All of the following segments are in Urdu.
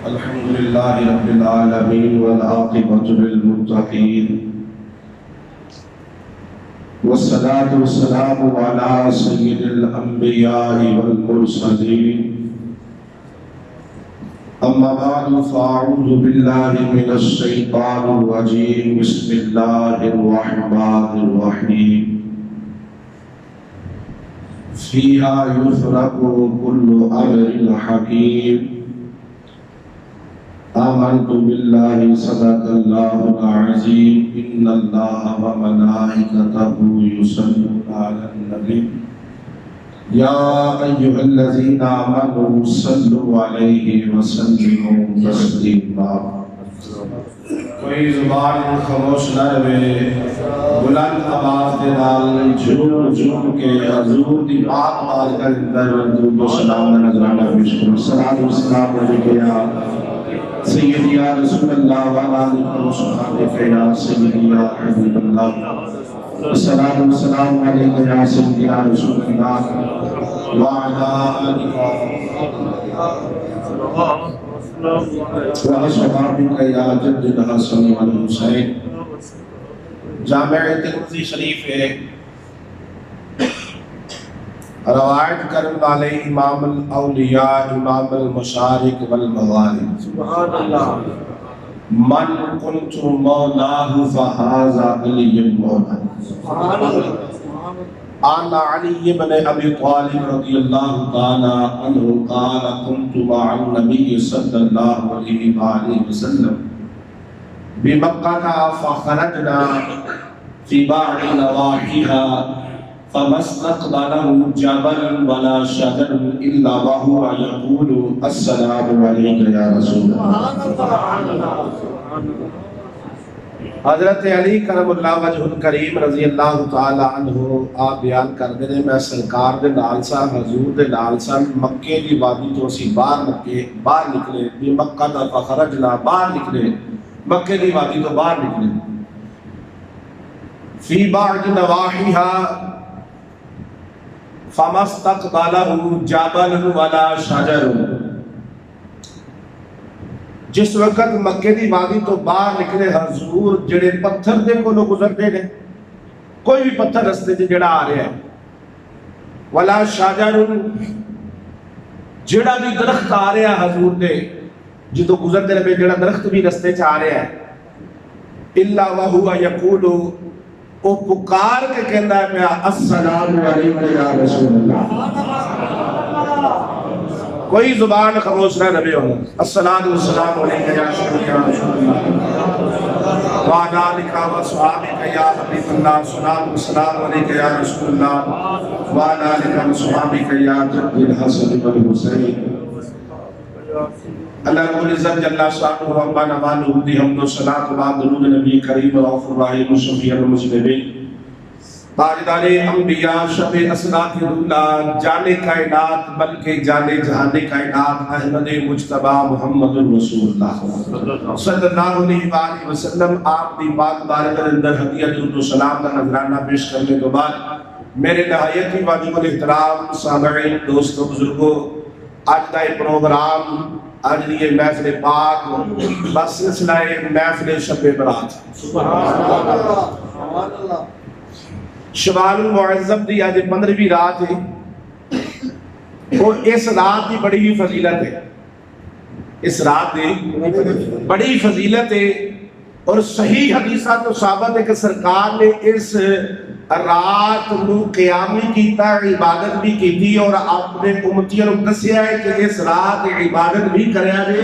الحمد لله رب العالمين والعاقبة للمتقين والصلاة والسلام على سيد الأنبياء والمرسلين أما بعد فأعوذ بالله من الشيطان الرجيم بسم الله الرحمن الرحيم فيها يفرق كل أمر حكيم آمنت بالله صدق الله العظيم إن الله وملائكته يصلون على النبي يا أيها الذين آمنوا صلوا عليه وسلموا تسليما کوئی زبان خاموش نہ رہے بلند آواز دے نال جھوم جھوم کے حضور دی بات بات کر اندر درود و سلام کا نذرانہ پیش کرو صلاۃ و سلام علیک یا سیدی یا رسول اللہ وعلی آلہ وصحبہ یا سیدی یا حبیب اللہ الصلاۃ والسلام علیک یا سیدی یا رسول اللہ وعلی آلہ وصحبہ یا جد الحسن والحسین۔ جامع ترمذی شریف ہے روایت کرنے والے امام الاولیاء امام المشارق والمغارب سبحان اللہ من کنت مولاہ فہذا علی مولا سبحان اللہ آن علی بن ابی طالب رضی اللہ تعالی عنہ قال کنت مع النبی صلی اللہ علیہ وآلہ وسلم بمکہ فخرجنا فی بعض نواحیها فما استقبله جبل ولا شجر الا وهو يقول السلام عليك يا رسول الله۔ حضرت علی کرم اللہ وجہ الکریم رضی اللہ تعالی عنہ آپ بیان کردے نے میں سرکار دے نال سا حضور دے نال سا مکے دی وادی تو اسی باہر نکلے بھی مکہ دا فخرجنا باہر نکلے مکے دی وادی تو باہر نکلے فی بعض نواحیها فما استقبله جبل ولا شجر۔ جس وقت مکے دی وادی تو باہر نکلے حضور جڑے پتھر دے کولو گزرتے نے کوئی بھی پتھر رستے سے جڑا آ رہا ہے ولا شجر جڑا بھی درخت آ رہا ہے حضور دے جدو گزرتے رہے جڑا درخت بھی رستے چ آ رہا ہے الا وهو يقول وہ پکار کے کہنا ہے میں السلام علیکم یا رسول اللہ۔ کوئی زبان خاموش نہ رہے ہو السلام والسلام علیکم یا رسول اللہ وعلی آلہ وصحبہ یا حبیب اللہ السلام والسلام علیکم یا رسول اللہ وعلی آلہ وصحبہ یا جد الحسن والحسین۔ اللہ رب العزت جل شانہ ربنا والہ دی حمد و صلاۃ و درود نبی کریم رؤوف الرحیم شفیع المذنبین تاجدار انبیاء شفیع اسرات اللہ جان کائنات بلکہ جان جہان کائنات احمد مجتبی محمد رسول اللہ صلی اللہ علیہ وآلہ وسلم آپ دی پاک بارگاہ کے اندر ہدیہ درود و سلام کا نذرانہ پیش کرنے کے بعد میرے نہایت ہی واجب الاحترام سامعین دوستوں بزرگوں آج کا یہ پروگرام آج یہ محفل پاک بس سلسلہ محفل شب برات شوال المعظم دی آج 15ویں رات ہے اور اس رات کی بڑی ہی فضیلت ہے اس رات کی بڑی فضیلت ہے اور صحیح حدیثات تو ثابت ہے کہ سرکار نے اس رات نو قیامی کیتا عبادت بھی کیتی اور اپنے امتیوں کو دسیا ہے کہ اس رات عبادت بھی کریا دے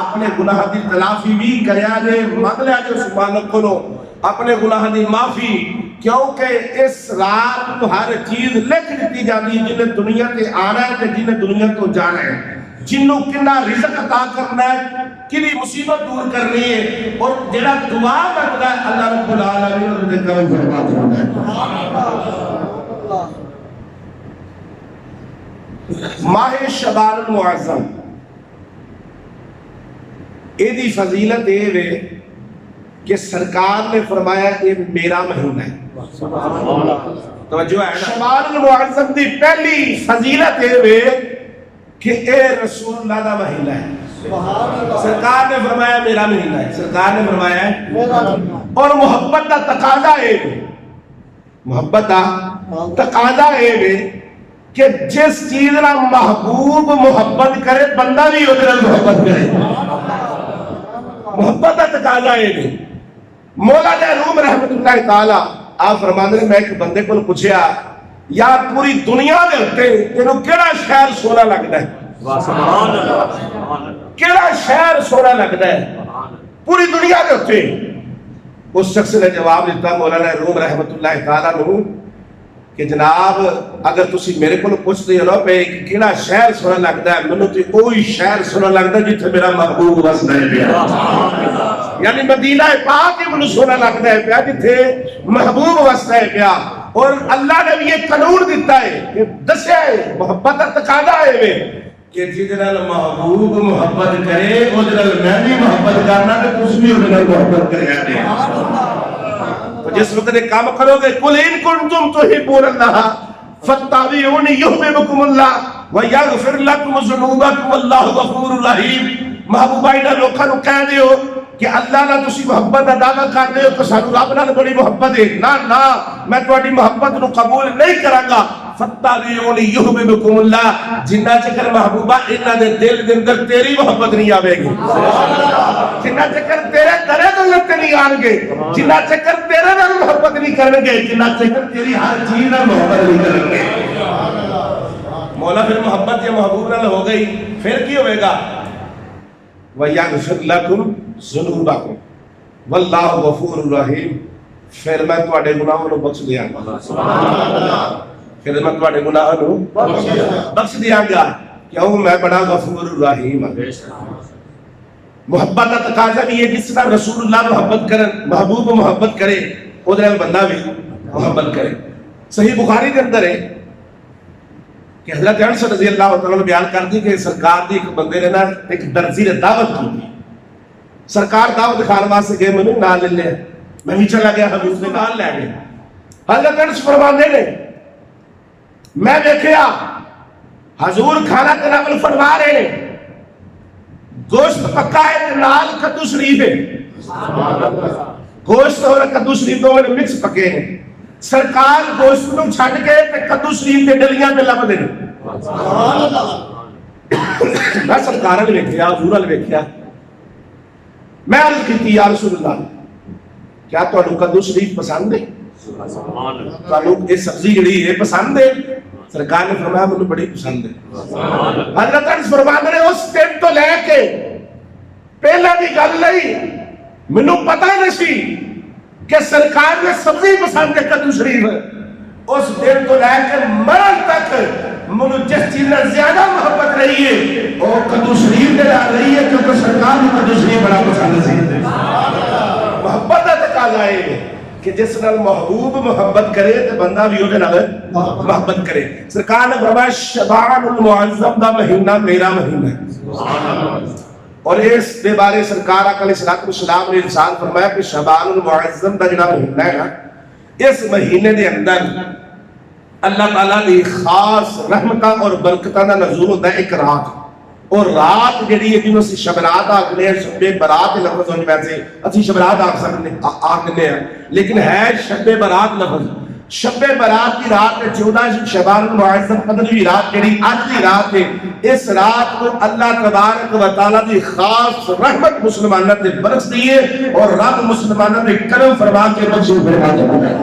اپنے گناہ دی تلافی بھی کریا دے مطلب جو سبحان کو اپنے گناہ دی معافی کیونکہ اس رات کو ہر چیز لکھ دیتی جاتی جنہیں دنیا تے آنا ہے جنہیں دنیا تو جانا ہے جنوں کنا رزق عطا کرنا ہے کنی مصیبت دور کرنی ہے اور جڑا دعا کرتا ہے اللہ رب العالمین نے کرم فرما دیتا ہے۔ ماہ شعبان المعظم ایدی فضیلت ہے کہ سرکار نے فرمایا یہ میرا مہینہ ہے توجہ ہے شعبان المعظم دی پہلی فضیلت ہے کہ اے رسول اللہ دا مہینہ ہے سرکار نے فرمایا میرا مہینہ ہے، سرکار نے فرمایا ہے، اور محبت کا تقاضا ہے، محبت کا تقاضا ہے کہ جس چیز نہ محبوب محبت کرے بندہ بھی اس نال محبت کرے، محبت کا تقاضا ہے۔ مولا علیہ روم رحمت اللہ تعالی آپ فرماندے میں ایک بندے کو پوچھیا یار پوری دنیا دے اوتے تینوں کیڑا شہر سونا لگدا ہے؟ کیڑا شہر سونا لگدا ہے پوری دنیا دے اوتے؟ اس شخص نے جواب دیتا مولانا روم رحمت اللہ تعالی نو کہ جناب اگر تسی میرے کو پوچھتے ہو نا پہ کیڑا شہر سونا لگدا ہے، مینوں تے وہی شہر سونا لگدا ہے جتھے میرا محبوب وسدا ہے، یعنی مدینہ پاک ہی مینوں سونا لگدا ہے پیا جتھے محبوب وسدا ہے پیا۔ اور اللہ نے بھی یہ قانون دیتا ہے کہ دسیا ہے محبت کا تقاضا ہے کہ جس نال محبوب محبت کرے اس نال میں بھی محبت کرنا تے تسی بھی اس نال محبت کریا جے۔ تو جس وقت یہ کام کرو گے قل ان کنتم تحبون اللہ فاتبعونی یحببکم اللہ ویغفر لکم ذنوبکم واللہ غفور رحیم۔ محبوبہ انہاں لوکاں نوں کہہ دیو کہ اللہ نہ تسی محبت دا دعویٰ کر رہے ہو کہ سانوں رب نال بڑی محبت ہے، نہ نہ میں تہاڈی محبت نو قبول نہیں کراں گا۔ فاتبعونی یحببکم اللہ، جنہ چکر محبوبہ انہاں دے دل دے اندر تیری محبت نہیں آوے گی، جنہ چکر تیرے درے دلت نہیں آن گے، جنہ چکر تیرے نال محبت نہیں کرن گے، جنہ چکر تیری ہر چیز نال محبت نہیں کرن گے۔ مولا پھر محبت یہ محبوب نال ہو گئی، پھر کی ہوئے گا؟ وَيَغْفِرْ لَكُمْ ذُنُوبَكُمْ وَاللَّهُ غَفُورٌ رَحِيمٌ، پھر میں تواڈے گناہوں نوں بخش دیاں گا، پھر میں تواڈے گناہوں نوں بخش دیاں گا، کیوں میں بڑا غفور رحیم ہوں۔ محبت کا تقاضا بھی ہے جس طرح رسول اللہ محبت کرن، محبوب محبت کرے اس نال بندہ بھی محبت کرے۔ صحیح بخاری کے اندر ہے کہ حضرت انس رضی اللہ تعالیٰ نے بیان کر دی کہ سرکار دی ایک بندے نے نا ایک درزی نے دعوت کی، سرکار دعوت کھان واسطے گئے، میں نال لے لیا، میں بھی چلا گیا، حضور نے نال لے گئے۔ حضرت انس فرماندے نے میں دیکھیا حضور کھانا تناول فرما رہے ہیں، گوشت پکا ہے نال کدو شریف ہے، گوشت اور کدو شریف دونوں مکس پکے ہیں، سرکار گوشت نو چھڈ کے تے کدو شریف دے ڈلیاں تے لبدے نے۔ میں سرکار نے ویکھیا، حضور نے ویکھیا، میں عرض کیتی یا رسول اللہ کیا تانوں کدو شریف پسند ہے؟ تانوں یہ سبزی جڑی ہے پسند ہے؟ سرکار نے فرمایا مجھے بڑی پسند ہے۔ حضرت انس فرماتے ہیں اس دن تو لے کے پہلا بھی گل نہیں مینوں پتہ نہیں سی کہ سرکار نے سبزی پسند ہے کدو شریف، اس دن تو لے کے مرن تک مجھے جس چیز میں زیادہ محبت رہی ہے وہ کدو شریف دے رہی ہے، کیونکہ سرکار نے کدو شریف بڑا پسند سی۔ محبت کا تقاضا ہے کہ جس نال محبوب محبت کرے تو بندہ بھی اس نال محبت کرے۔ سرکار نے فرمایا شعبان المعظم دا مہینہ میرا مہینہ ہے، اور اس دے بارے سرکار علیہ السلام نے ارشاد فرمایا کہ شعبان المعظم دا جڑا مہینہ ہے نا، اس مہینے دے اندر اللہ تعالیٰ دی خاص رحمتاں اور برکتاں دا نزول ہوتا ہے ایک رات، اور رات جڑی ہے جنوں اسی شب رات آکھنے ہیں، شب برات لفظ ہونے ویسے اسی شب رات آکھنے ہیں، لیکن ہے شب برات لفظ۔ شب برات کی رات ہے 14 شعبان المعظم قدروی رات جڑی آج کی رات ہے، اس رات کو اللہ تبارک و تعالیٰ دی خاص رحمت مسلمانوں تے برس دی ہے، اور رب مسلمانوں تے کرم فرما کے بخشش فرما دیتا ہے۔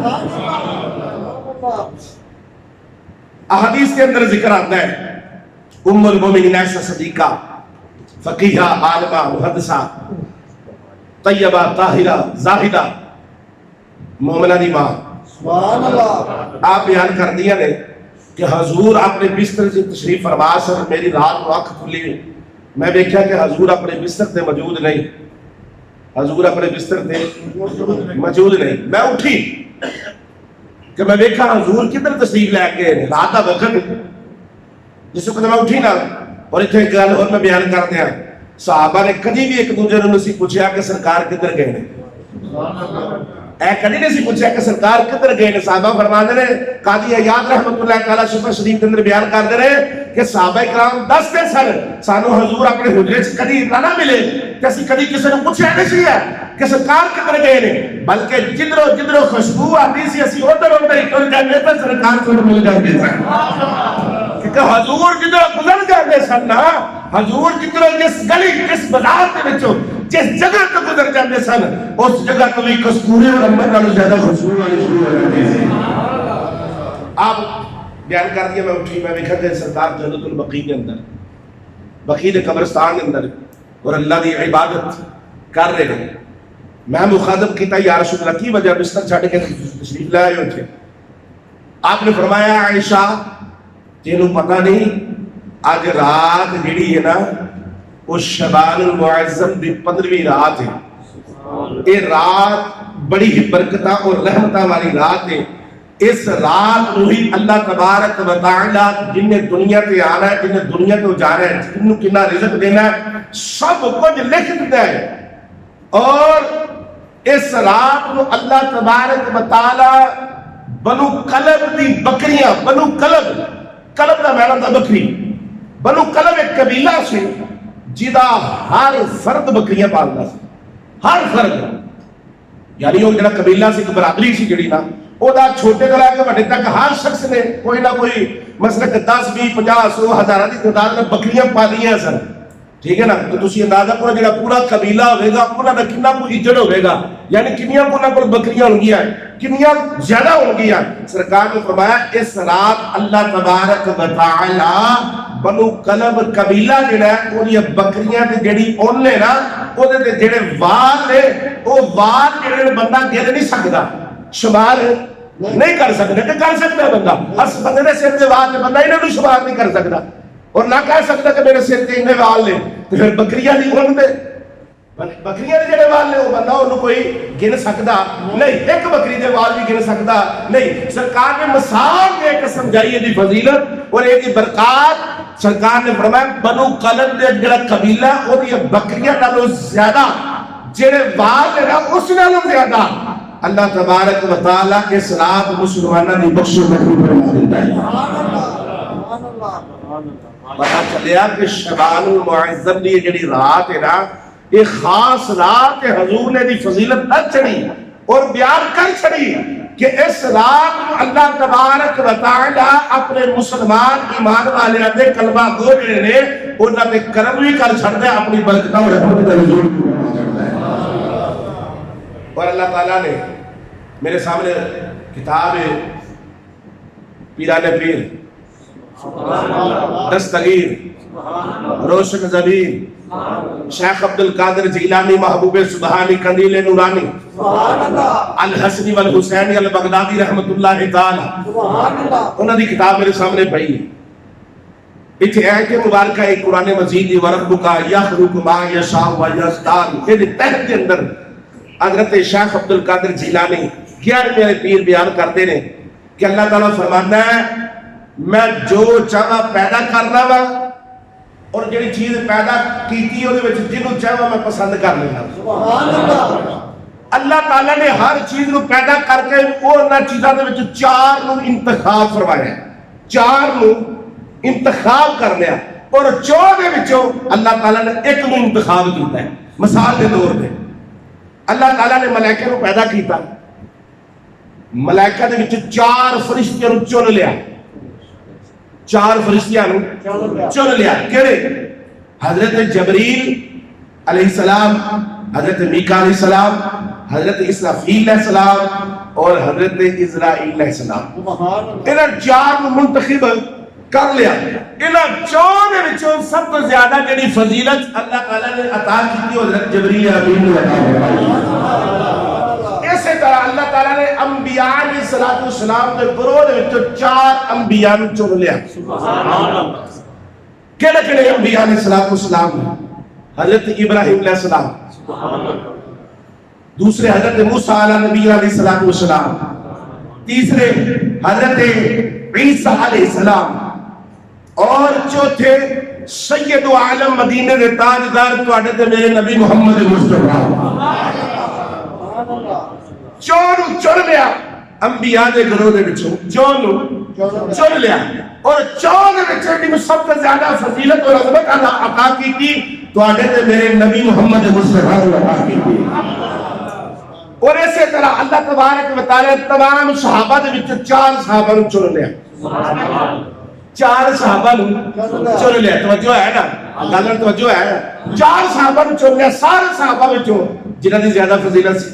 احادیث کے اندر ذکر آتا ہے ام المومنین عائشہ صدیقہ فقیہہ عالمہ محدثہ طیبہ طاہرہ زاہدہ مومنہ دی ماں سبحان اللہ، آپ بیان کر دیا نے کہ حضور اپنے بستر سے تشریف فرما سر میری رات کو آنکھ کھلی، میں دیکھا کہ حضور اپنے بستر سے موجود نہیں، حضور اپنے بستر سے موجود نہیں، میں اٹھی کہ میں دیکھا حضور کدھر تشریف لے کے رات کا وقت جس وقت میں اٹھی نا، اور اتنے ایک گل اور میں بیان کر دیا، صحابہ نے کبھی بھی ایک دوسرے نے پوچھا کہ سرکار کدھر گئے ہیں، اے کدی نہیں سی پوچھا کہ سرکار کدھر گئے نے. صحابہ فرماتے ہیں قاضی عیاض رحمۃ اللہ تعالی شفا شریف کے اندر بیان کرتے ہیں کہ صحابہ کرام دستے سن سانو حضور اپنے حجرے چ کدی نہ ملے کہ اسی کدی کسی نے پوچھا نہیں سی کہ سرکار کدھر گئے نے, بلکہ جدھروں خوشبو آتی سی اسی ادھر ہی ٹر جاتے تھے, سرکار کو مل جاتے تھے. کہ حضور جدھر گزر جاتے سن نا, حضور جدھر جس گلی جس بازار کے وچوں جس جگہ تو گزر جاتے سن اس جگہ تو بھی کستوری اور امبر نالوں زیادہ خوشبو آنی شروع ہو جاتی تھی. آپ بیان کر دیا, میں اٹھی, میں دیکھا کہ سرکار جنت البقیع کے اندر, بقیع قبرستان کے اندر اور اللہ کی عبادت کر رہے ہیں. میں مخاطب کیتا یا رسول اللہ کی وجہ بستر چھڈ کے تشریف لائے ہوئے تھے. آپ نے فرمایا عائشہ جنہوں پتہ نہیں آج رات جڑی ہے نا وہ شعبان المعظم دی 15ویں رات ہے. یہ رات بڑی ہی برکتہ اور رحمتہ والی رات ہے. اس رات کو ہی اللہ تبارک و تعالی جن نے دنیا تے آنا ہے, جن نے دنیا تو جانا ہے, جن کو کتنا رزق دینا ہے, سب کچھ لکھ دیتا ہے. اور اس رات کو اللہ تبارک و تعالی بنو کلب دی بکریاں, بنو کلب, کلب دا معنی دا بکری, بنو کلب ایک قبیلہ سے جدا ہر فرد بکریاں پالنا سی, ہر فرد, یعنی وہ جڑا قبیلہ سی, برادری سی جڑی نا, وہ دا چھوٹے تو لے کے بڑے تک ہر شخص نے کوئی نہ کوئی مثلا 10 20 50 100 ہزار کی تعداد میں بکریاں پالیاں سن. ٹھیک ہے نا, تو تسی اندازہ کرو جڑا پورا قبیلہ ہوئے گا انہاں دا کتنا کوئی عزت ہوئے گا, یعنی کنیاں انہاں کول بکریاں ہوں گیاں, کنیاں زیادہ ہوں گیاں. سرکار نے فرمایا اس رات اللہ تبارک و تعالی بنو کلب قبیلہ جڑا ہے وہ بکریاں تے جڑی اونے نا او دے جڑے وال نے او وال جڑے بندہ گر نہیں سکدا, شمار نہیں کر سکتا, کہ کر سکتا ہے بندہ, اس بندے نے سر دے وال نے بندہ انہاں نوں شمار نہیں کر سکتا اور نہ کہہ سکتا کہ میرے سر تے انہیں وال نے. تو پھر بکریاں نہیں اون دے, بکریاں دے جڑے وال نے وہ بندہ انہوں کوئی گن سکتا نہیں, ایک بکری دے وال بھی گن سکتا نہیں. سرکار نے مثال دے کے سمجھائی دی فضیلت اور ایک برکات. سرکار نے فرمایا بنو قلب دے جڑا قبیلہ اور یہ بکریاں نالوں زیادہ جڑے وال نے نا اس نالوں زیادہ اللہ تبارک و تعالی اس رات مسلمانوں دی بخشش نصیب فرما دیتا ہے. پتہ چلیا کہ شعبان المعظم دی جڑی رات ہے نا یہ خاص رات ہے. حضور نے دی فضیلت نہ چڑھی اور بیان کر چھڑی کہ اس رات کو اللہ تبارک و تعالی اپنے مسلمان ایمان والے دے کلمہ گو جڑے نے انہاں تے کرم بھی کر چھڑدا ہے, اپنی برکتاں اور رحمت دا نزول کردا ہے. اور اللہ تعالیٰ نے میرے سامنے کتاب ہے پیران پیر دستگیر روشن زمین شیخ عبد القادر جیلانی محبوب سبحانی قندیل نورانی الحسنی والحسینی البغدادی رحمت اللہ تعالی, انہوں نے کتاب میرے سامنے پڑھی ہے. اتھے آیت مبارکہ ایک قرآن مجید دی وربک یخلق ما یشاء و یختار, یہ تحت کے اندر حضرت شیخ عبد القادر جیلانی 11ویں پیر بیان کرتے ہیں کہ اللہ تعالیٰ فرماتا ہے میں جو چاہا پیدا کرنا وا اور جڑی چیز پیدا کیتی ہے جنہوں چاہا میں پسند کر لینا. اللہ تعالیٰ نے ہر چیز کو پیدا کر کے وہ چیزوں کے 4 نو انتخاب فرمایا ہے, 4 نو انتخاب کر لیا اور 4 دے وچوں اللہ تعالیٰ نے ایک نو انتخاب کیتا ہے. مثال کے طور پہ اللہ تعالیٰ نے ملائکہ کو پیدا کیتا, ملائکہ دے وچ 4 فرشتیاں نو چن لیا, 4 فرشتیاں نو چن لیا. کہڑے؟ حضرت جبریل علیہ السلام, حضرت میکا علیہ السلام, حضرت اسرافیل علیہ السلام اور حضرت اسرائیل علیہ السلام. انہاں 4 نو منتخب کر لیا. انہاں 4 دے وچوں سب تو زیادہ جڑی فضیلت اللہ تعالیٰ نے عطا کی حضرت جبریل امین نے عطا فرمائی. اسی طرح اللہ تعالیٰ نے انبیاء علیہ السلام کے گروہ دے وچوں 4 انبیاء نو چن لیا. کہڑے کہڑے انبیاء علیہ السلام؟ حضرت ابراہیم علیہ السلام, دوسرے حضرت موسیٰ علیہ السلام, تیسرے حضرت عیسیٰ علیہ السلام اور چوتھے سید عالم مدینے دے تاجدار تواڈے تے میرے نبی محمد مصطفیٰ. چون چن لیا انبیاء دے گروہ دے وچوں چون چن لیا اور چون وچوں دی سب سے زیادہ فضیلت اور عظمت اللہ عطا کیتی تواڈے تے میرے نبی محمد مصطفیٰ کو عطا کیتی. اور اسی طرح اللہ تبارک و تعالی تمام صحابہ دے وچوں 4 صحابہ نوں چن لیا. 4 صحابہ نوں چن لیا. توجہ ہے نا گل توجہ ہے. 4 صحابہ نوں چن لیا سارے صحابہ وچوں جنہاں دی زیادہ فضیلت سی.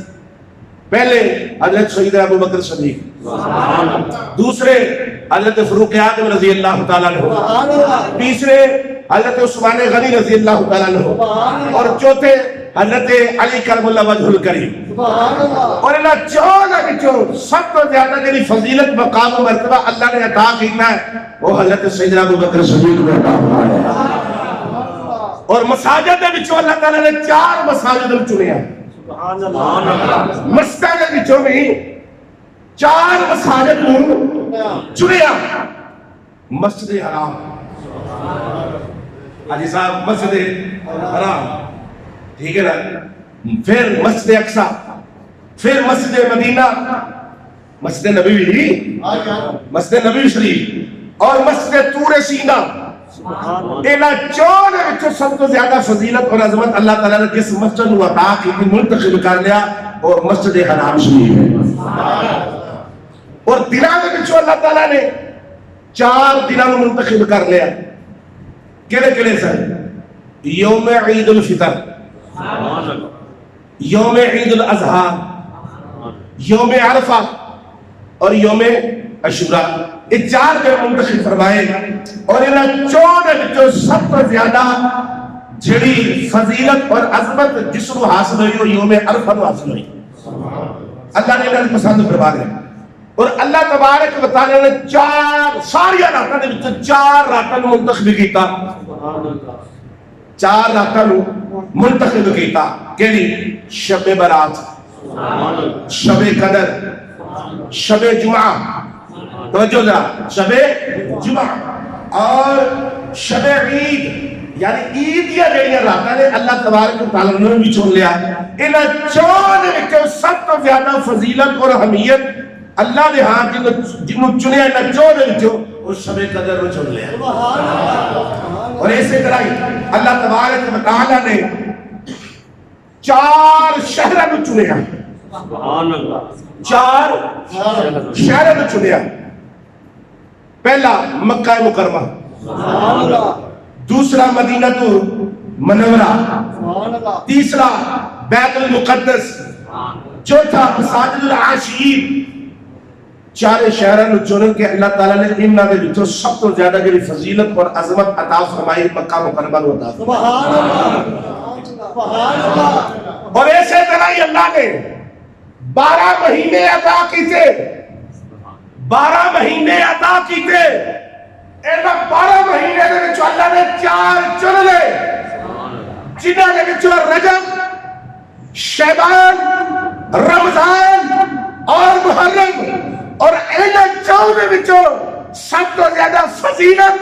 پہلے حضرت سیدنا ابو بکر صدیق, دوسرے حضرت فاروق اعظم رضی اللہ تعالیٰ عنہ, تیسرے حضرت عثمان غنی رضی اللہ تعالیٰ عنہ, اور چوتھے حضرت علی کرم اللہ وجہ الکریم. اور انہاں چوہاں وچوں سب تو زیادہ جڑی فضیلت مقام و مرتبہ اللہ نے عطا کیتا ہے وہ حضرت سیدنا ابو بکر صدیق کو عطا فرمایا ہے. اور مساجد دے وچوں اللہ تعالیٰ نے 4 مساجد نوں چنیا. مسجد کے وچوں بھی 4 مساجد نوں چنیا. مسجد حرام, حاجی صاحب مسجد حرام ٹھیک ہے نا, پھر مسجد اقصی, پھر مسجد مدینہ, مسجد نبوی, مسجد نبوی شریف اور مسجد طور سینا. انہاں 4 وچوں سب تو زیادہ فضیلت اور عظمت اللہ تعالیٰ نے جس مسجد کو عطا کی منتخب کر لیا اور مسجد حرام شریف ہے. اور دنوں کے وچوں اللہ تعالیٰ نے 4 دنوں منتخب کر لیا. کہڑے کہڑے سن؟ یوم عید الفطر, یوم عید الاضحیٰ, یوم عرفہ اور یوم عاشوراء. یہ 4 دن منتخب فرمائے. اور انہاں 4 وچوں سب تو زیادہ جڑی فضیلت اور عظمت جس کو حاصل ہوئی وہ یوم عرفہ کو حاصل ہوئی. اللہ نے انہاں پسند فرما دیا. اور اللہ تبارک و تعالی نے 4 ساری راتاں دے وچ 4 راتاں نوں منتخب کیتا. 4 راتاں نوں منتخب کیتا. کیڑی؟ شب برات, شب قدر, شب جمعہ, توجہ ذرا, شب جمعہ اور شب عید. یعنی عید یا جڑیاں راتاں نے اللہ تبارک و تعالی نے بھی چن لیا. انہاں 4 وچوں سب تو زیادہ فضیلت اور اہمیت اللہ نے ہاں جنہوں چنیا انہاں 4 وچوں وہ شب قدر کو چن لیا. اور اسی طرح اللہ تبارک و تعالی نے 4 شہراں نوں چنیا. 4 شہراں نوں چنیا. پہلا مکہ مکرمہ, دوسرا مدینہ منورہ, تیسرا بیت المقدس, چوتھا مساجد العاشقین. 4 شہراں نوں چن کے اللہ تعالیٰ نے انہاں دے وچوں سب تو زیادہ جڑی فضیلت اور عظمت عطا فرمائی مکہ مکرمہ نوں عطا فرمائی. اور اسی طرح ہی اللہ نے 12 مہینے عطا کیتے. 12 مہینے عطا کیتے. انہاں 12 مہینے دے وچ اللہ نے 4 چن لے جنہاں دے وچ رجب, شعبان, رمضان اور محرم. اور انہاں 4 دے وچوں سب تو زیادہ فضیلت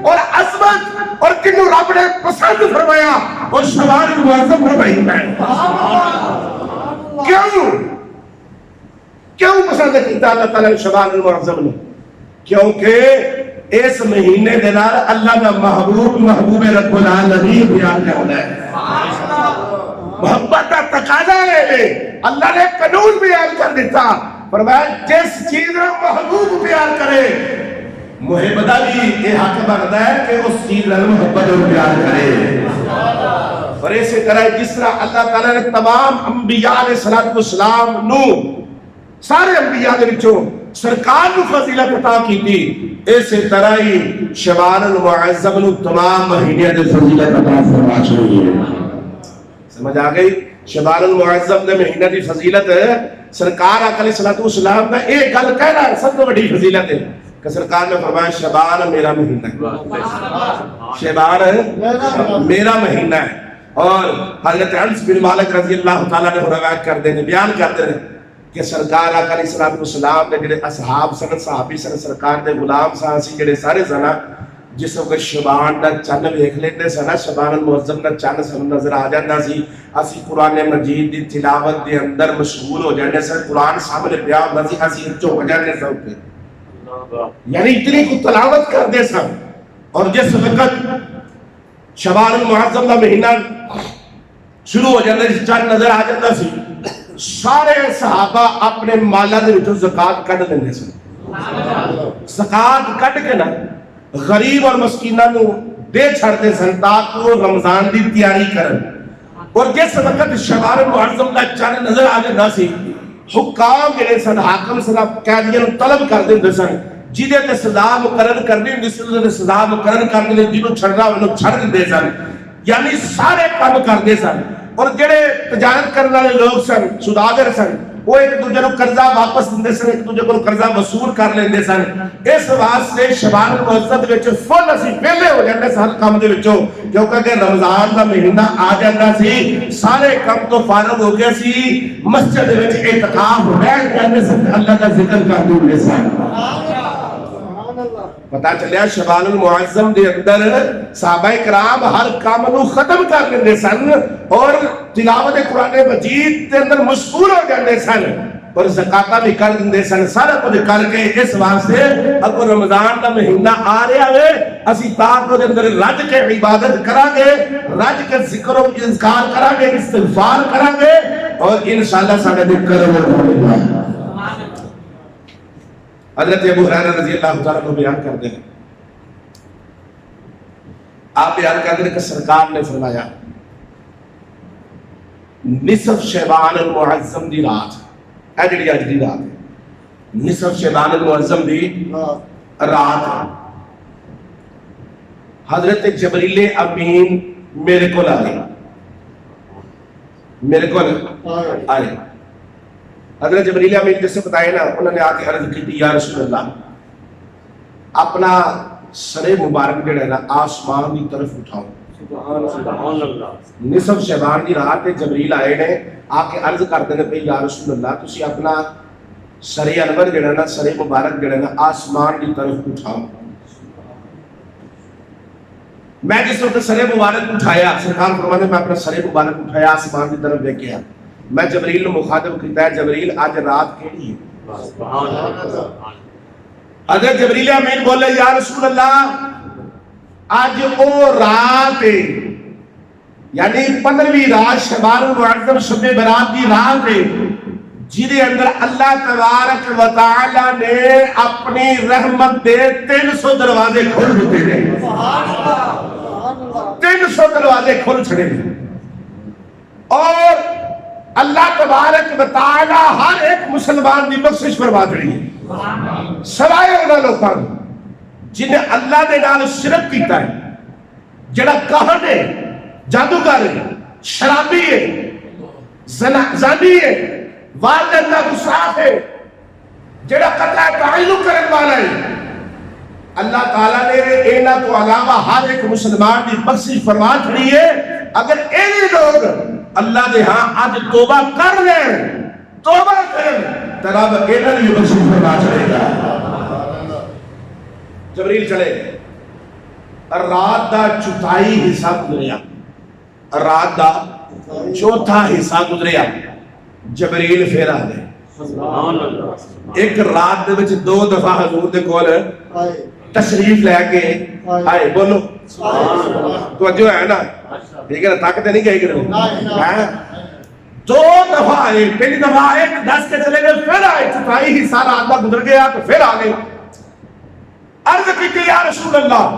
اور عظمت اور کنوں رب نے پسند فرمایا اور شعبان المعظم فرمائی ہے. کیوں پسند کیتا اللہ تعالیٰ نے شعبان المعظم نے؟ کیونکہ اس مہینے دے نال اللہ کا محبوب رب العالمین بیان کرتا ہے. محبت کا تقاضا ہے. اللہ نے قانون بیان کر دیتا, فرمایا جس چیز کا محبوب بیان کرے محبت بھی یہ حق بنتا ہے کہ اس چیز کا محبت بیان کرے. اور اسی طرح جس طرح اللہ تعالیٰ نے تمام انبیاء علیہ السلام نو سارے انبیاء دے وچوں سرکار نو فضیلت عطا کیتی, اسی طرح ہی شعبان المعظم نو تمام مہینے دے فضیلت عطا فرما چھوڑی ہے. سمجھ آ گئی؟ شعبان المعظم دے مہینے دی فضیلت سرکار آقا علیہ السلام کا ایک گل کہنا سب تو بڑی فضیلت ہے کہ سرکار نے فرمایا شعبان میرا مہینہ ہے, شعبان میرا مہینہ ہے. اور حضرت انس بن مالک رضی اللہ تعالیٰ نے روایت کرتے ہیں, بیان کرتے ہیں کہ سرکار آقا علیہ السلام نے جڑے اصحاب سن, صحابی سن, سرکار دے غلام سن, جڑے سارے سن جس وقت شبان دا چند ویکھ لیندے سن شبان المعظم دا چند سن نظر آ جاندا سی اسی قرآن مجید دی تلاوت دے اندر مشغول ہو جاندے سن قرآن سامنے پیا ہوندا سی اسی چوک جاندے سن یعنی اتنی کو تلاوت کردے سن اور جس وقت شبان المعظم دا مہینہ شروع ہو جاندے چند نظر آ جاندا سی سارے صحابہ اپنے مالا دے وچوں زکات کڈ لیندے سن زکات کڈ کے نا غریب اور مسکینہ نو دے چھڑتے سن تاکہ وہ رمضان دی تیاری کرن اور جس وقت شبان المعظم دا چند نظر آ جاندہ سی حکام جڑے سن حاکم سن قیدیاں طلب کر دے سن جدے تے سزا مقرر کرنی ہوندی سی تے سزا مقرر کر کے جنوں چھڑنا انہوں چھڑ دے سن یعنی سارے کام کر دے سن اور جڑے تجارت کرنے والے لوگ سن سوداگر سن وہ ایک دوسرے کو قرضہ واپس دے سن ایک دوسرے کو قرضہ وصول کر لیندے سن اس واسطے شبان المعظم وچ فل اسی پہلے ہو جاندے سن کام دے وچوں کیونکہ کہ رمضان دا مہینہ آ جاندا سی سارے کام تو فارغ ہو گئے سی مسجد وچ اعتکاف بیٹھ جاندے سن اللہ کا ذکر کردے ہوندے سن پتہ چلیا شبان المعظم دے اندر صحابہ کرام ہر کام نو ختم کر لیندے سن اور تلاوت قرآن مجید دے اندر مشغول ہو جاندے سن اور زکاتاں بھی کر دیندے سن سارا کچھ کر کے اس واسطے اگر رمضان دا مہینہ آ رہا ہے اسی پاک دے اندر رج کے عبادت کران گے رج کے ذکر و اذکار کران گے استغفار کران گے اور انشاءاللہ سارے دل کرم ہوگا حضرت ابو ہریرہ رضی اللہ تعالیٰ کو بیان کرتے ہیں آپ بیان کرتے ہیں کہ سرکار نے فرمایا نصف شعبان المعظم دی رات اے جڑی اج دی رات ہے نصف شعبان المعظم دی رات ہے حضرت جبریل امین میرے کو آئے حضرت جبریل امین جس سے بتائے نا انہوں نے آکے عرض کی یا رسول اللہ اپنا سر مبارک جڑے نا آسمان کی طرف اٹھاؤ نصف شعبان دی رات جبریل آئے نے آکے عرض کرتے ہیں یا رسول اللہ تسی اپنا سر انور جڑے نا سر مبارک جڑے نا آسمان کی طرف اٹھاؤ میں جس وقت سر مبارک اٹھایا سرکار فرماتے میں اپنا سر مبارک اٹھایا آسمان کی طرف دیکھیا میں جبریل نے مخاطب کیتا ہے جبریل آج رات کیڑی ہے حضرت جبریل امین بولے یا رسول اللہ آج او رات ہے یعنی 15ویں رات شعبان المعظم شب برات کی رات ہے جیدے اندر اللہ تبارک و تعالی نے اپنی رحمت دے 300 دروازے کھول دیتے ہیں 300 دروازے کھول چھڑے ہیں اور اللہ تبارک و تعالی ہر ایک مسلمان دی بخشش فرما رہی ہے سوائے انہاں لوکاں جنہیں اللہ دے نال شرک کیتا ہے جڑا کاہن ہے جادوگر ہے شرابی ہے زانی ہے والدین دا گستاخ ہے جڑا قتل تعلق کرن والا ہے اللہ تعالیٰ نے انہاں تو علاوہ ہر ایک مسلمان دی بخشش فرما رہی ہے اگر اینے لوگ اللہ دے ہاں آج توبہ کر لیں توبہ کریں تراب انہاں دی بخشش فرما چلے گا جبریل چلے رات دا چوتھائی حصہ گزریا رات دا چوتھا حصہ گزریا جبریل پھر آ گئے ایک رات دے وچ 2 دفعہ حضور دے کول تشریف لے کے آئے بولو توجہ ہے نا ٹھیک ہے نا طاقت نہیں گئی کرو 2 دفعہ آئے پہلی دفعہ آئے 10 کے چلے گئے پھر آئے چوتھائی حصہ رات دا گزر گیا تو پھر آ گئے عرض کی یا رسول اللہ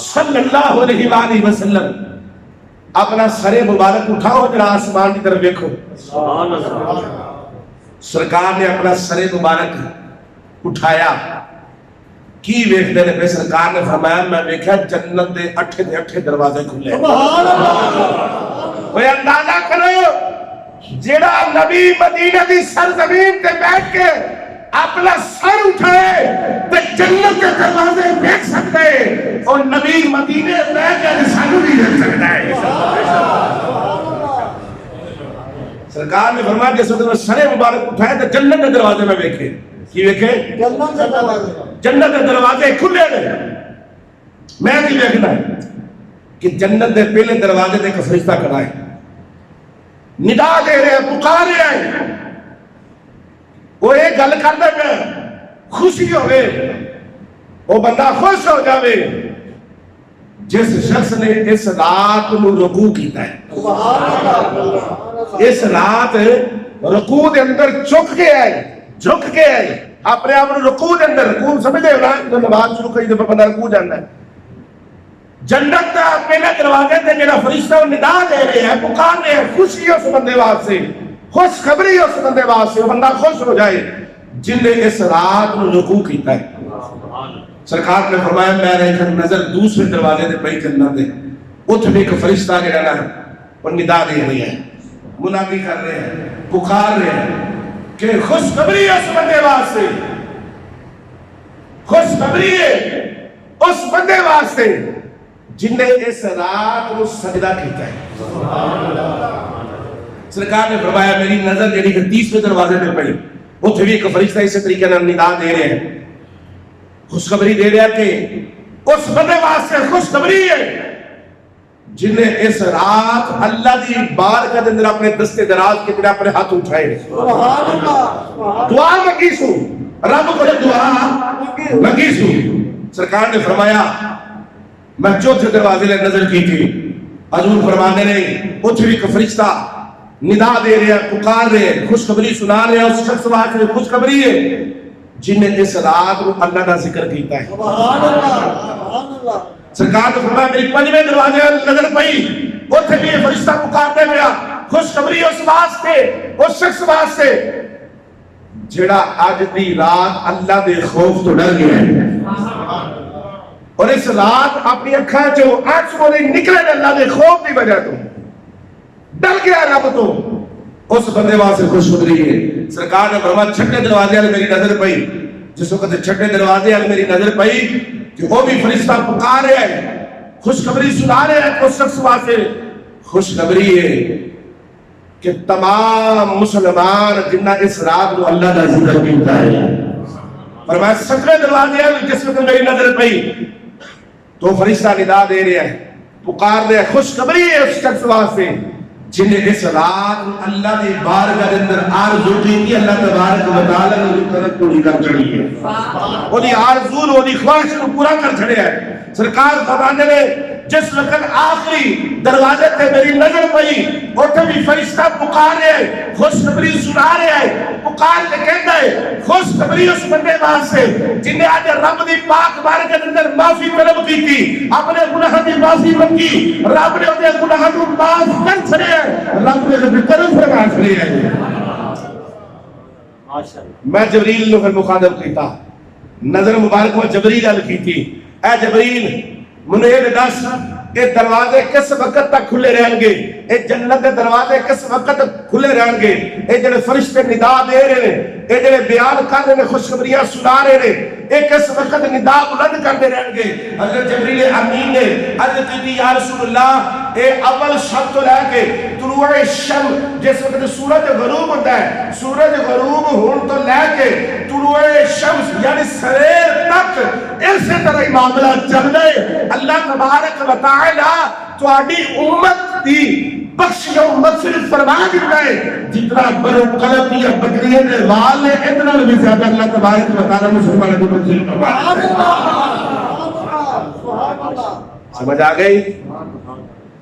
صلی اللہ علیہ وآلہ وسلم اپنا سر مبارک اٹھاؤ جرا آسمان کی طرف دیکھو سرکار نے اپنا سر مبارک اٹھایا کی ویکھدے نے پہ سرکار نے فرمایا میں ویکھا جنت دے 8 دروازے کھلے کوئی اندازہ کرو جڑا نبی مدینہ دی سرزمین تے بیٹھ کے اپنا سر اٹھائے تے جنت کے دروازے دیکھ سکتے اور نبی مدینے میں کے سانو نہیں دیکھ سکتا ہے سرکار نے فرمایا جس وقت سر مبارک اٹھائے تے جنت کے دروازے میں دیکھے کی دیکھے جنت کے دروازے کھلے گئے میں کی دیکھنا ہے کہ جنت دے پہلے دروازے دے ایک فرشتہ کھڑا ہے، ندا دے رہے ہیں، پکار رہے ہیں، وہ ایک گل کر دے پہ خوشی ہوئے، وہ بندہ خوش ہو جاوے جس شخص نے اس رات میں رکوع کیتا ہے، اس رات رکوع دے اندر جھک کے آئے اپنے آپ نے رکوع دے اندر، رکوع سمجھے ہو نا جو نماز شروع کری دے بندہ رکوع جانا ہے، جنت دا پہلے دروازے تے جڑا فرشتہ وہ ندا دے رہے ہیں، پکار رہے ہیں، خوشی اس بندے واسطے، خوش خبری اس بندے واسطے، وہ بندہ خوش ہو جائے جن نے اس رات میں رکوع کیتا ہے۔ سرکار نے فرمایا میرے نظر دوسرے دروازے تے پئی جنت دے، اتھ بھی ایک فرشتہ کے رہنا ہے، وہ ندا دے رہے ہیں، منادی کر رہے ہیں، پکار رہے ہیں کہ خوشخبری اس بندے واسطے، خوشخبری اس بندے واسطے جن نے اس رات کو سجدہ کیتا ہے۔ سرکار نے فرمایا میری نظر جڑی کہ تیسرے دروازے پہ پئی، اتھے بھی ایک فرشتہ اسی طریقے نال ندا دے رہے ہیں، خوشخبری دے رہے ہیں کہ اس بندے واسطے خوشخبری ہے جن نے اس رات اللہ دی بارگاہ کے اندر اپنے دستے دراز کے اندر اپنے ہاتھ اٹھائے، دعا مانگی سو، رب کو دعا مانگی سو۔ سرکار نے فرمایا میں چوتھے دروازے لے نظر کی تھی، حضور فرمانے نے اتھے بھی ایک فرشتہ ندا دے رہے ہیں، پکار رہے ہیں، خوشخبری سنا رہے ہیں، اس شخص واسطے خوشخبری ہے جن نے اس رات کو اللہ کا ذکر کیتا ہے۔ سرکار نے فرمایا میری پنجویں دروازے نظر پئی، اتھے بھی یہ فرشتہ پکارتے گیا، خوشخبری اس واسطے، اس شخص واسطے جڑا آج دی رات اللہ دے خوف تو ڈر گیا ہے، اور اس رات اپنی اکھاں جو آنسو نہیں نکلے اللہ دے خوف دی وجہ تو ڈر گیا رب تو، اس بندے واسطے خوشخبری ہے۔ سرکار نے فرمایا چھٹے دروازے والے میری نظر پئی، جس وقت چھٹے دروازے والے میری نظر پئی کہ وہ بھی فرشتہ پکار رہے ہیں، خوشخبری سنا رہے ہیں، اس شخص واسطے خوشخبری ہے کہ تمام مسلمان جنہ اس رات کو اللہ کا ذکر کیتا ہے۔ فرمایا ستویں دروازے والے جس وقت میری نظر پئی تو فرشتہ ندا دے رہے ہیں، پکار رہے ہیں، خوشخبری ہے اس شخص واسطے جن نے اس رات اللہ دی بارگاہ کے اندر آرزو کی کہ اللہ تبارک و تعالی نے طرف پوری کر چڑھی ہے، وہ دی آرزو وہ دی خواہش کو پورا کر چھڑے ہے۔ سرکار فرمانے نے جس وقت آخری دروازے تے میری نظر پئی اوتھے بھی فرشتہ پکار رہے ہیں، خوشخبری سنا رہے ہیں، پکار کے کہتا ہے خوشخبری اس بندے واسطے جن نے آج رب دی پاک بارگاہ کے اندر معافی طلب کی تھی، اپنے گناہ دی معافی منگی، رب نے اپنے گناہ کو معاف کر چھڑے ہیں، رب نے اپنے طرف فرما چھڑے ہیں۔ میں جبریل نے پھر مخاطب کیتا، نظر مبارک میں جبریل گل کی تھی، اے جبریل منو یہ دس یہ دروازے کس وقت تک کھلے رہیں گے، یہ جنت کے دروازے کس وقت تک کھلے رہیں گے، یہ جڑے فرشتے ندا دے رہے ہیں، یہ جڑے بیان کر رہے ہیں، خوشخبریاں سنا رہے ہیں، یہ کس وقت ندا بلند کرتے رہیں گے۔ حضرت جبریل امین نے عرض کی تھی یا رسول اللہ اے اول شب تو لے کے طلوع شمس جس وقت سورج غروب ہوتا ہے، سورج غروب ہون تو لے کے طلوع شمس یعنی سویر تک اسی طرح معاملہ چل رہے، اللہ تبارک و تعالی تواڈی امت دی بخش و مغفرت فرما دیتا ہے، جتنا برو قلب یا بکریے دے وال ہے اتنا بھی زیادہ اللہ تبارک و تعالی مسلمان کو منزل فرما دیتا۔ سمجھ آ گئی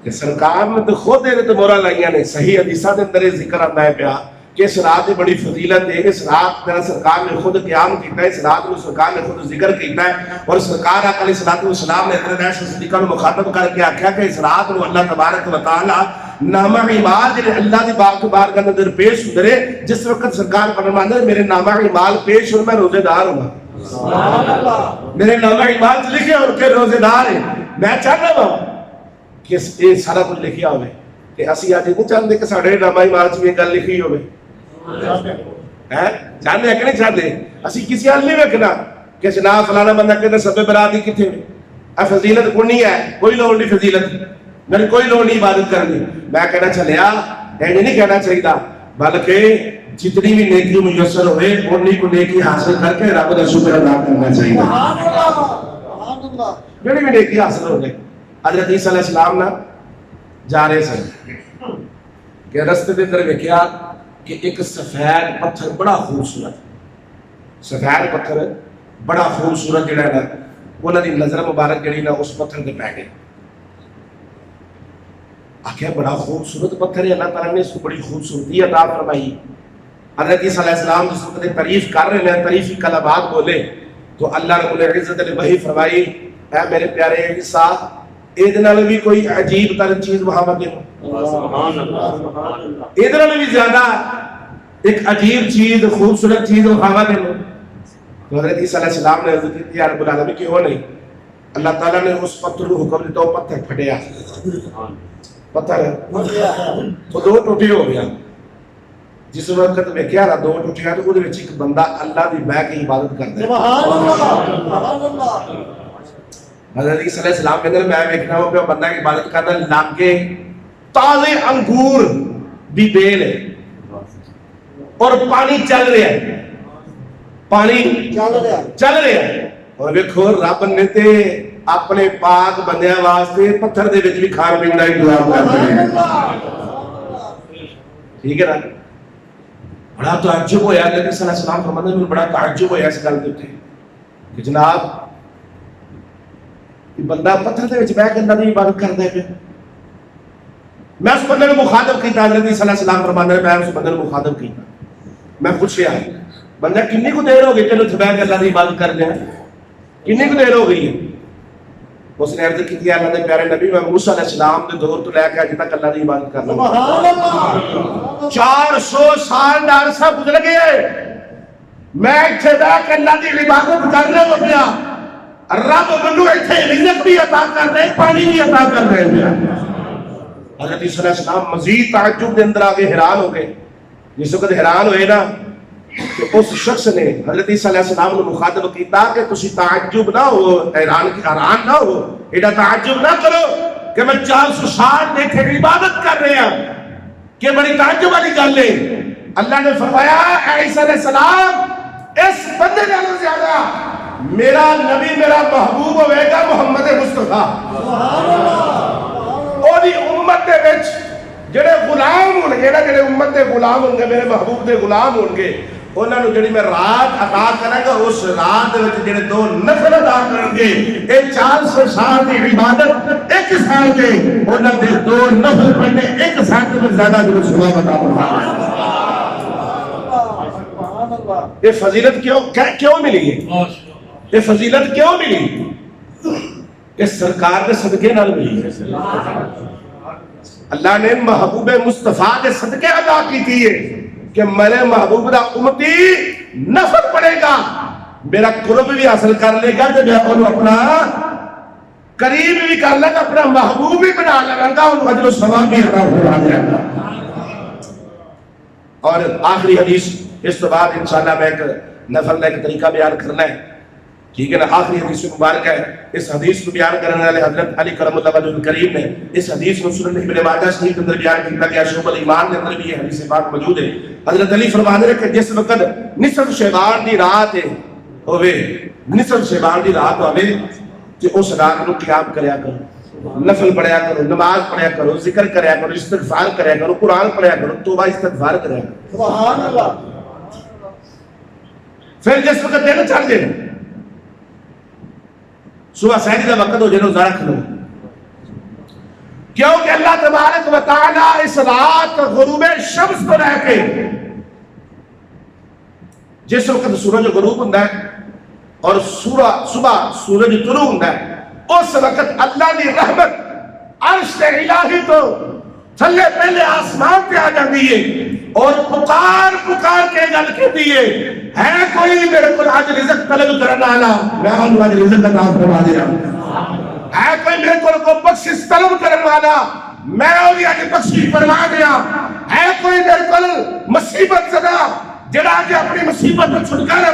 کہ سرکار نے تو خود نے تو مورا لائیاں نے، صحیح حدیثہ دے اندر ذکر آتا ہے پیا کہ اس رات بڑی فضیلت ہے، اس رات میرا سرکار نے خود قیام کیتا ہے، اس رات میں سرکار نے خود ذکر کیتا ہے، اور سرکار آقا علیہ السلام نے اتنے عائشہ صدیقہ کو مخاطب کر کے آکھیا کہ اس رات کو اللہ تبارک و تعالی نامہ اعمال جنہیں اللہ دی بارگاہ کے اندر پیش ہوندے جس وقت سرکار فرماندے میرے نامہ اعمال پیش ہو میں روزے دار ہوں، میرے نامہ اعمال لکھے اور کہ روزے دار ہیں۔ میں چاہتا ہوں کہ یہ سارا کچھ لکھیا ہوئے کہ اسی آج نہیں چاہتے کہ ساڑھے نامہ اعمال سے یہ گل لکھی ہوئے، چاہتے ہیں کہ نہیں چاہتے؟ اسی کسی حال نہیں رکھنا کہ جناب فلانا بندہ کہتے سب برادری کتنے میں فضیلت کو نہیں ہے، کوئی لوڑ نہیں فضیلت، میرے کوئی لوڑ نہیں عبادت کرنی۔ میں کہنا چلیا یہ نہیں کہنا چاہیے بلکہ جتنی بھی نیکی میسر ہوئے انی کو نیکی حاصل کر کے رب کا شکر ادا کرنا چاہیے۔ جڑی بھی نیکی حاصل ہو گئی. حضرت عیسیٰ علیہ السلام نہ جا رہے سن کہ رستے دے اندر ویکھیا کہ ایک سفید پتھر بڑا خوبصورت، سفید پتھر بڑا خوبصورت جڑا ہے نا، انہاں دی نظر مبارک جڑی نا اس پتھر تے پہ گئی. آخیا بڑا خوبصورت پتھر ہے، اللہ تعالیٰ نے اس کو بڑی خوبصورتی عطا فرمائی. حضرت عیسیٰ علیہ السلام جس وقت تعریف کر رہے ہیں، تعریفی کلمات بولے تو اللہ رب العزت نے وحی فرمائی، اے میرے پیارے عیسیٰ ایدے نال بھی کوئی عجیب تر چیز وہاں وگے ایدے نال بھی زیادہ ایک عجیب چیز خوبصورت چیز وہاں وگے. تو حضرت عیسیٰ علیہ السلام نے عرض کی یا رب العالمین کیوں نہیں؟ اللہ تعالیٰ نے اس پتھر کو حکم دیتا، وہ پتھر پھٹیا، پتھر تو دو ٹوٹے ہو گیا. جس وقت میں کیا رہا دو ٹوٹیا تو وہ ایک بندہ اللہ دی بہ کے عبادت کرتا ہے. حضرت عیسیٰ علیہ السلام کے اندر میں دیکھنا ہوں کہ بندہ کی عبادت کرتا ہے، لاکے تازے انگور بھی بیل ہے اور پانی چل رہا ہے، پانی چل رہا ہے. اور دیکھو رب نے تے اپنے پاک بندیاں واسطے پتھر دے وچ بھی کھان پین دا انتظام کرتا ہے. ٹھیک ہے نا؟ بڑا تعجب ہویا کہ نبی صلی اللہ علیہ وسلم فرماتے ہیں، بڑا تعجب ہویا اس گل تے کہ جناب یہ بندہ پتھر دے وچ بیٹھ کے اللہ دی عبادت کردا ہے. میں اس بندے کو مخاطب کیتا، حضرت صلی اللہ علیہ وسلم فرماتے ہیں میں اس بندے کو مخاطب کیتا، میں پوچھیا بندہ کتنی کو دیر ہو گئی تینوں اتنے بیٹھ کے اللہ دی عبادت کر دیا، کتنی کو دیر ہو گئی ہے؟ اس نے عرض کی اللہ دے پیارے نبی میں موسیٰ علیہ السلام دے دور تو لے کے اج تک اللہ دی عبادت کر رہا ہوں، 400 سال دا عرصہ گزر گئے، میں اتنے بیٹھ کے اللہ دی عبادت کر رہا ہوں پیا، رب منو اتنے رزق بھی عطا کر رہے، پانی بھی عطا کر رہے ہیں. حضرت عیسیٰ علیہ السلام مزید تعجب دے اندر آگے حیران ہو گئے. جس وقت حیران ہوئے نا کہ اس شخص نے حضرت عیسیٰ علیہ السلام نے مخاطب کیتا کہ تسی تعجب نہ ہو، حیران نہ ہو، ایڈا تعجب نہ کرو کہ میں 400 سال دیکھے عبادت کر رہے ہیں کہ بڑی تعجب والی گل ہے. اللہ نے فرمایا اے عیسیٰ علیہ السلام اس بندے نالوں زیادہ میرا نبی میرا محبوب ہوئے گا محمد مصطفیٰ. اور امت دے وچ جڑے غلام ہون گے نا، جڑے امت دے غلام ہون گے، میرے محبوب دے غلام ہون گے، انہاں نوں جڑی میں رات عطا کراں گا اس رات دے وچ جڑے 2 نفل ادا کرن گے، اے 400 سال دی عبادت ایک سال دے انہاں دے 2 نفل پڑھنے ایک سال سے زیادہ جو ثواب عطا فرمائے. یہ فضیلت کیوں ملی ہے؟ یہ فضیلت کیوں ملی؟ کہ سرکار کے صدقے نال ملی ہے. اللہ نے محبوب مصطفیٰ کے صدقے ادا کی تھی کہ میرے محبوب دا امتی نفل پڑے گا، میرا قرب بھی حاصل کر لے گا، کہ میں انہوں اپنا قریب بھی کر لے گا، اپنا محبوب بھی بنا لے گا، انہوں اجر و ثواب بھی عطا فرما دے گا. اور آخری حدیث اس کے بعد انشاءاللہ میں ایک نفل کا ایک طریقہ بیان کرنا ہے، ٹھیک ہے نا؟ آخری حدیث مبارک ہے. اس حدیث کو بیان کرنے والے حضرت علی کرم اللہ وجہ الکریم نے اس حدیث کو سنن ابن ماجہ شریف کے اندر بیان کیا گیا، شعب الایمان کے اندر بھی یہ حدیث پاک موجود ہے. حضرت علی فرماتے ہیں کہ جس وقت نصف شعبان دی رات ہوئے، نصف شعبان دی رات ہوئے کہ اس رات کو قیام کریا کرو، نفل پڑھیا کرو، نماز پڑھیا کرو، ذکر کریا کرو، استغفار کریا کرو، قرآن پڑھیا کرو، توبہ استغفار کریا کرو. سبحان اللہ. پھر جس وقت دن چڑھ جائے، صبح سحری کا وقت ہو جائے، روزہ رکھ لو، کیونکہ اللہ تبارک و تعالیٰ اس رات غروب شمس کو رہ کے جس وقت سورج غروب ہوتا ہے اور صبح سورج طلوع ہوتا ہے، اس وقت اللہ کی رحمت عرش الہی تو تھلے پہلے آسمان پہ آ جاتی ہے اور پکار کے گل کہتی ہے کوئی میرے کو آج رزق طلب کرنا آنا، میں انہوں آج رزق عطا فرما دیا. ہے کوئی میرے کو بخشش طلب کرنا والا، میں انہوں آج بخشش فرما دیا. ہے کوئی میرے کو مصیبت زدہ جڑا کہ اپنی مصیبت کو چھٹکارا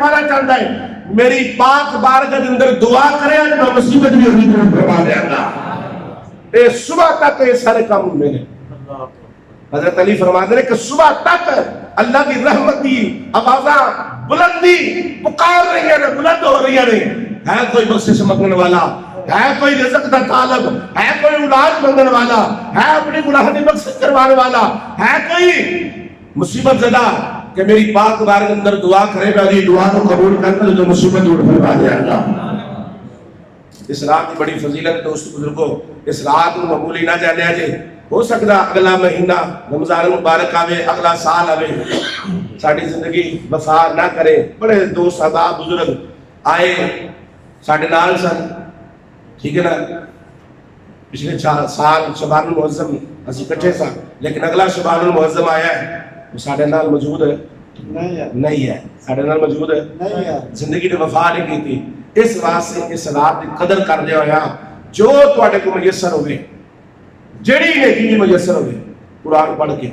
پانا چاہتا ہے، میری پاک بارگاہ کے اندر دعا کرے آج میں مصیبت بھی انہی طرف فرما دیا گا. اے صبح تک یہ سارے کام میں نے حضرت علی فرماتے ہیں کہ صبح تک اللہ کی رحمت کی آوازاں بلندی پکار رہی ہیں، بلند ہو رہی ہیں. ہے کوئی بخشش مانگنے والا، ہے کوئی رزق دا طالب، ہے کوئی اولاد منگن والا، ہے اپنی گناہ دی مقصد کروانے والا، ہے کوئی مصیبت زدہ کہ میری پاک بارگاہ کے اندر دعا کرے گا، یہ دعا کو قبول کرنا جو مصیبت دور فرما دے اللہ۔ اس رات کی بڑی فضیلت دوست بزرگوں، اس رات کو معمولی نہ جانے جے، ہو سکتا اگلا مہینہ رمضان مبارک آوے، اگلا سال آوے، ساری زندگی وفا نہ کرے۔ بڑے دوست احباب بزرگ آئے ساڑھے نال سن، ٹھیک ہے نا، پچھلے سال شبان المعظم اسی کٹھے سا، لیکن اگلا شبان المعظم آیا ہے وہ ساڑھے نال موجود ہے نہیں ہے، ساڑھے نال موجود ہے، زندگی نے وفا نہیں کی تھی۔ اس واسطے اس رات کی قدر کر دیا ہویا، جو تواڈے کو میسر ہوئے، جڑی نیکی بھی میسر ہوئے، قرآن پڑھ کے،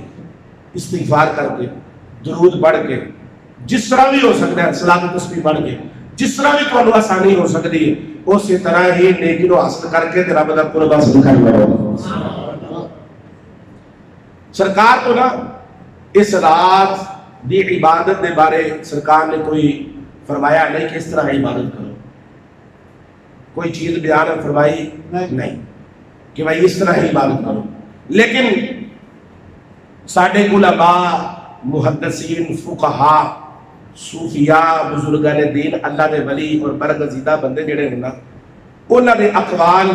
استغفار کر کے، درود پڑھ کے، جس طرح بھی ہو سکتا ہے صلاۃ و تسبیح پڑھ کے، جس طرح بھی تمہیں آسانی ہو سکتی ہے، اسی طرح ہی نیکی کو حاصل کر کے رب دا قرب حاصل کر لو۔ سرکار کو نا اس رات دی عبادت دے بارے سرکار نے کوئی فرمایا نہیں کہ اس طرح عبادت کرو، کوئی چیز بیان فرمائی نہیں کہ بھائی اس طرح ہی عبادت کرو، لیکن ساڈے علماء، محدثین، فقہاء، صوفیاء، بزرگان دین، اللہ دے ولی اور برگزیدہ بندے جڑے ہیں نا، انہاں دے اقوال،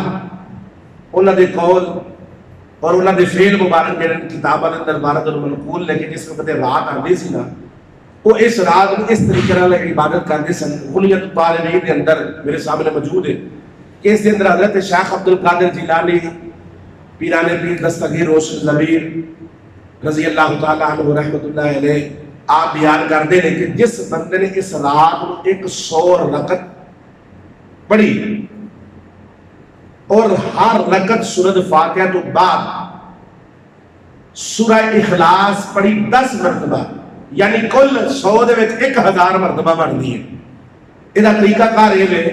انہاں دے قول اور انہاں دے فعل مبارک جڑے کتاباں دے اندر وارد اور منقول، لیکن جس وقت رات آندی سی نا، وہ اس رات میں اس طریقے نال عبادت کرتے سن۔ غنیت الطالبین دے اندر میرے سامنے موجود ہے کہ اس دے اندر حضرت شیخ عبد القادر جیلانی، پیران پیر دستگیر روشن ضمیر رضی اللہ تعالیٰ عنہ رحمۃ اللہ علیہ آپ بیان کرتے ہیں کہ جس بندے نے اس رات کو 100 رکعت پڑھی اور ہر رکعت سورۃ فاتحہ تو بعد سورہ اخلاص پڑھی 10 مرتبہ، یعنی کل 100 دے وچ 1000 مرتبہ بنتی ہے۔ یہ طریقہ کار یہ ہے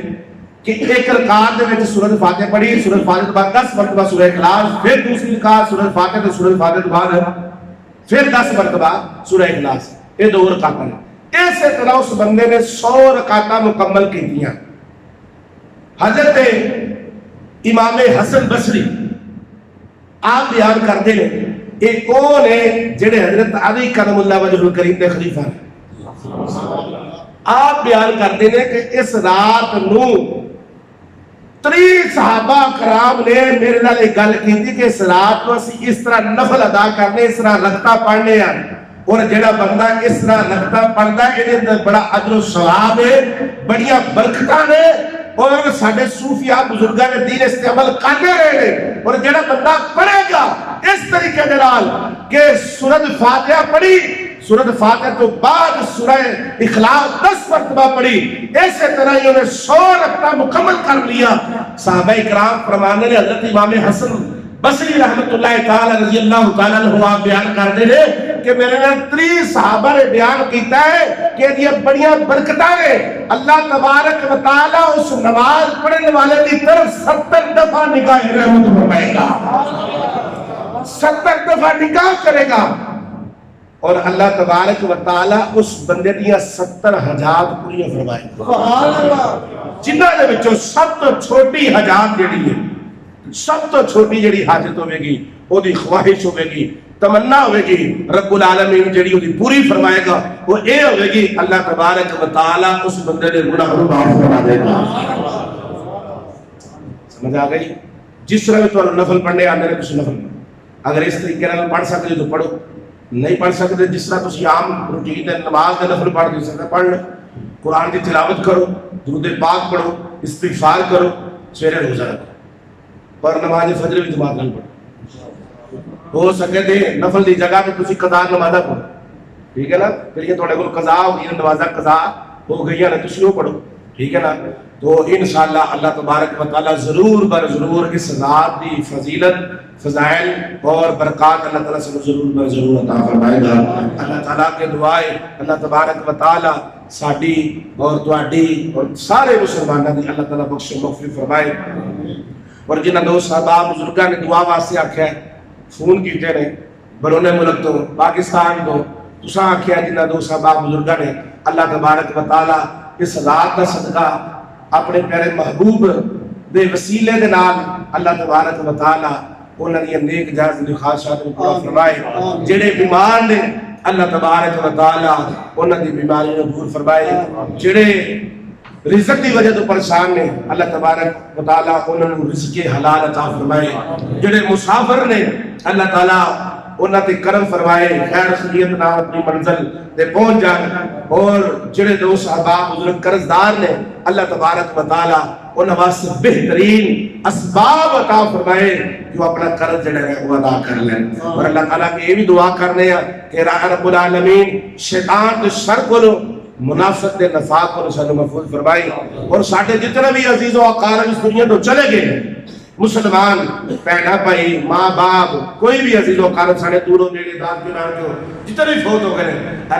کہ ایک رکعت دے وچ سورۃ فاتحہ پڑھی، سورۃ فاتحہ کے بعد 10 مرتبہ سورہ اخلاص، پھر دوسری رکعت سورۃ فاتحہ تو سورۃ فاتحہ کے بعد پھر 10 مرتبہ سورہ اخلاص، یہ 2 رکعتاں ہیں۔ اسی طرح اس بندے نے 100 رکعتاں مکمل کی دیا۔ حضرت امام حسن بصری آپ بیان کرتے ہیں ایک کون ہے جڑے حضرت علی کرم اللہ وجہ الکریم دے خلیفہ ہیں۔ آپ بیان کرتے ہیں کہ اس رات نو 30 صحابہ کرام نے میرے نال ایک گل کی تھی کہ اس رات کو اسی اس طرح نفل ادا کرنے، اس طرح رکعتاں پڑھنے ہیں، اور جڑا بندہ اس طرح رکعتاں پڑھدا ہے یہ اندر بڑا اجر و ثواب ہے، بڑیاں برکتاں نے، اور ساڈے صوفیاء بزرگان دین اس تے عمل کرتے رہے ہیں۔ اور جڑا بندہ پڑھے گا اس طریقے دے نال کہ سورۃ فاتحہ پڑھی، سورۃ فاتحہ تو بعد سورہ اخلاص 10 مرتبہ پڑھی، اسی طرح ہی انہیں 100 رکعتاں مکمل کر لیا۔ صحابہ کرام فرمانے نے حضرت امام حسن بصری رحمت اللہ تعالی رضی اللہ تعالی عنہ آپ بیان کرتے ہیں کہ میرے نے 30 صحابہ نے بیان کیتا ہے کہ یہ بڑیاں برکتاں ہیں، اللہ تبارک و تعالی اس نماز پڑھنے والے کی طرف 70 دفعہ نگاہ رحمت فرمائے گا، 70 دفعہ نگاہ کرے گا، اور اللہ تبارک و تعالی اس بندے دیا 70 حاجات پوری فرمائے گا۔ سبحان اللہ۔ جنہاں دے وچوں سب تو چھوٹی حاجات جڑی ہے، سب تو چھوٹی جڑی حاجت ہوے گی، وہ دی خواہش ہوے گی، تمنا ہوے گی، رب العالمین جڑی وہ پوری فرمائے گا، وہ اے ہوے گی اللہ تبارک و تعالی اس بندے دے گناہ کو معاف فرما دے گا۔ سمجھ آ گئی؟ جس طرح تو نفل پڑھنے آنے نے کچھ نفل اگر اس طریقے نال پڑھ سکتے تو پڑھو، نہیں پڑھ سکتے جس طرح تسی عام روٹین نماز دے نفل پڑھ دے سکتے پڑھ لو، قرآن کی تلاوت کرو، درود پاک پڑھو، استغفار کرو، سویرے روزہ رکھو، اور نماز فجر بھی جماعت نال پڑھو۔ ہو سکے تے نفل دی جگہ تے تسی قضا نماز پڑھو، ٹھیک ہے نا؟ پھر یہ تھوڑے کول قضا ہو گئی، نماز قضا ہو گئی ہے نا، تسی وہ پڑھو، ٹھیک ہے نا؟ تو انشاءاللہ اللہ تبارک و تعالی ضرور بر ضرور اس رات دی فضیلت، فضائل اور برکات اللہ تعالیٰ سے ضرور بر ضرور عطا فرمائے گا۔ اللہ تعالیٰ کے دعائے اللہ تبارک و تعالی ساڈی اور تواڈی اور سارے مسلمانوں دی اللہ تعالیٰ بخش مغفرت فرمائے۔ اور جنہاں دوست احباب بزرگاں نے دعا واسطے آکھیا ہے، فون کیتے نے بیرون ملک تو، پاکستان تو، تساں آکھیا جنہاں دوست احباب بزرگاں نے اللہ تبارک و تعالی اس رات کا صدقہ اپنے پیارے محبوب دے وسیلے دے نال اللہ تبارک و تعالی انہاں دی نیک جائز دی خواہشات کو پورا فرمائے. جڑے بیمار نے اللہ تبارک و تعالی انہاں دی بیماری کو دور فرمائے. جڑے رزق کی وجہ تو پریشان نے اللہ تبارک و تعالی انہاں نوں رزق حلال عطا فرمائے. جڑے مسافر نے اللہ تعالی انہاں تے کرم فرمائے، خیر خیریت نال اپنی منزل تے پہنچ جان. اور جڑے دوست احباب بزرگ قرض دار نے اللہ تبارک و تعالی انہاں واسطے بہترین اسباب عطا فرمائے کہ وہ اپنا قرض جڑا ہے وہ ادا کر لیں. اور اللہ تعالیٰ کی یہ بھی دعا کرنے ہیں کہ رب العالمین شیطان کے شر کو منافقت دے نفاق کو سانو محفوظ فرمائے. اور ساڈے جتنے بھی عزیز و اقارب اس دنیا تو چلے گئے ہیں، مسلمان بہنا بھائی ماں باپ کوئی بھی عزیز و اقارب ساڈے دوروں نیڑے دار جنان جو جتنے بھی فوت ہو گئے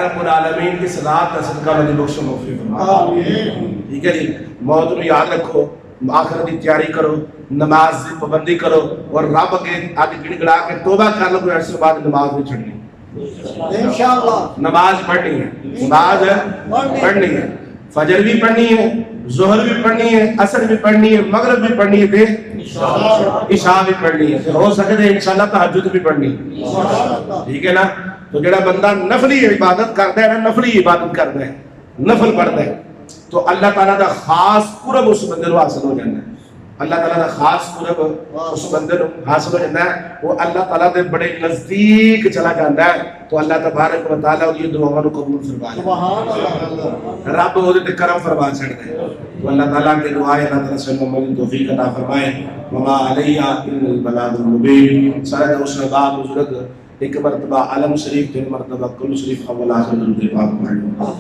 رب العالمین کی صداقت کا صدقہ انہاں دی بخش و مغفرت فرمائے. ٹھیک ہے جی، موت نوں یاد رکھو، آخرت کی تیاری کرو، نماز کی پابندی کرو اور رب کے آگے گڑ گڑا کے توبہ کر لو. کوئی عرصے بعد نماز نہیں چھڑنی، انشاءاللہ نماز پڑھنی ہے، نماز پڑھنی ہے، فجر بھی پڑھنی ہے، ظہر بھی پڑھنی ہے، عصر بھی پڑھنی ہے، مغرب بھی پڑھنی ہے، عشاء بھی پڑھنی ہے، ہو سکے تو انشاءاللہ تہجد بھی پڑھنی ہے. ٹھیک ہے نا. تو جڑا بندہ نفلی عبادت کرتا ہے نا، نفلی عبادت کرتا ہے، نفل پڑھتا ہے، تو اللہ تعالیٰ دا خاص قرب اس بندے کو حاصل ہو جاتا ہے. اللہ تعالیٰ دا خاص قرب اس بندے کو حاصل ہو جاتا ہے، وہ اللہ تعالیٰ دے بڑے نزدیک چلا جاتا ہے. تو اللہ تبارک و تعالیٰ یہ دعاؤں کو قبول فرمائے، رب وہ دے کرم فرما چھڑتا ہے. تو اللہ تعالیٰ کے دعائیں اللہ تعالیٰ سے محمد توفیق عطا فرمائے. وما علیہ الا البلاغ المبین. سارے دوست احباب بزرگ ایک مرتبہ علم شریف، پھر مرتبہ کل شریف، اول آخر درود پاک پڑھ لو.